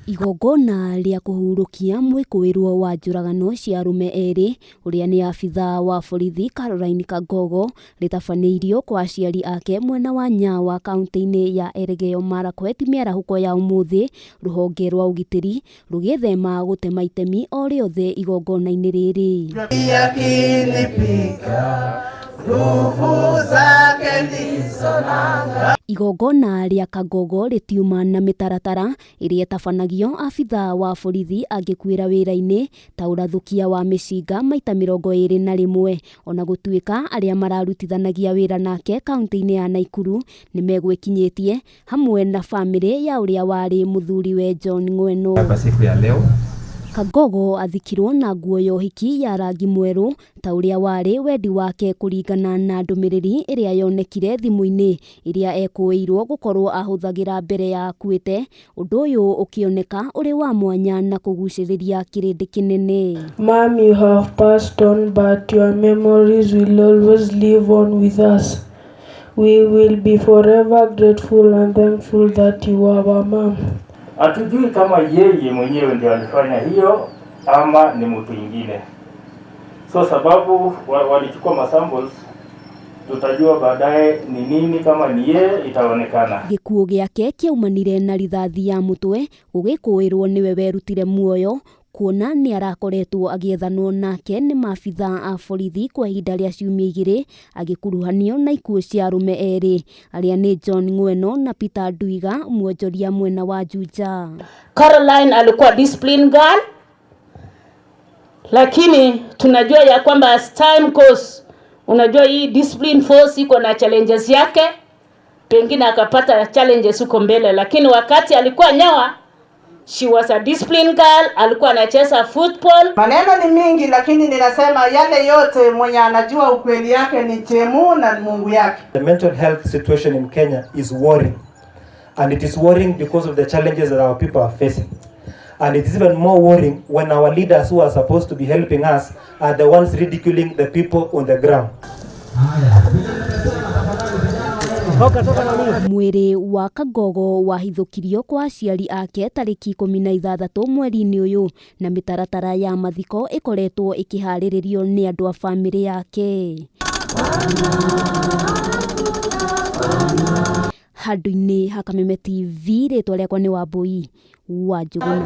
Igongona ria kuhurukia mwikuirwo wa njuragano cia arume eri uria ni Abithaa wa borithi Caroline Kangogo ritabanigirio kwa aciari ake mwena wa Nyawa kaunti-ini ya Elgeyo Marakwet miarahuko ya umuthi ruhonge rwa ugitiri rugithema gutema itemi o riothe igongona-ini riri. Igongona ria Kangogo ritiuma na mitaratara iria itabanagio Abithaa wa borithi angikuira wira-ini ta urathukia wa micinga maita 21 ona gutuika aria mararutithanagia wira nake kaunti-ini ya Naikuru ni megwikinyitie hamwe na family ya uria wari muthuriwe John Mweno. Kangogo athikirwo na nguo ya uhiki ya rangi mweru ta uria wari wendi wake kuringana na ndumiriri iria yonekire thimu-ini iria ekuirwo gukorwo ahuthagira mbere ya akuite. Undu uyu ukioneka uri wa mwanya na kuguciriria kirindi kinene. Mom, you have passed on, but your memories will always live on with us. We will be forever grateful and thankful that you are our mom. Hatujui kama yeye mwenyewe ndiye alifanya hiyo ama ni mtu mwingine. So sababu walichukua masamples, tutajua baadaye ni nini. Kama ni yeye itaonekana. Gikuo giake kiaumanire na rithathi ya mutwe ugikuirwo niwe werutire muoyo kuona ni arakoretwo agiethanwo nake ni maabithaa a borithi kwa ihinda ria ciumia 2 agikuruhanio na ikuo cia arume eri aria ni John Mweno na Peter Nduiga mwonjoria mwena wa Juja. Caroline alikuwa discipline girl, lakini tunajua ya kwamba as time goes, unajua hii discipline force iko na challenges yake, pengine akapata challenges huko mbele, lakini wakati alikuwa Nyawa, she was a discipline girl, alikuwa anacheza football. Maneno ni mingi, lakini ninasema yale yote mwenye anajua ukweli yake ni Chemu na Mungu yake. The mental health situation in Kenya is worrying, and it is worrying because of the challenges that our people are facing. And it is even more worrying when our leaders who are supposed to be helping us are the ones ridiculing the people on the ground. Mwiri wa Kangogo wahithukirio kwa aciari ake tariki 16 mweri-ini uyu na mitaratara ya mathiko ikoretwo ikihariririo ni andu a family yake. Handu-ini ha Kameme TV ritwa riakwa ni Wambui wa Njuguna.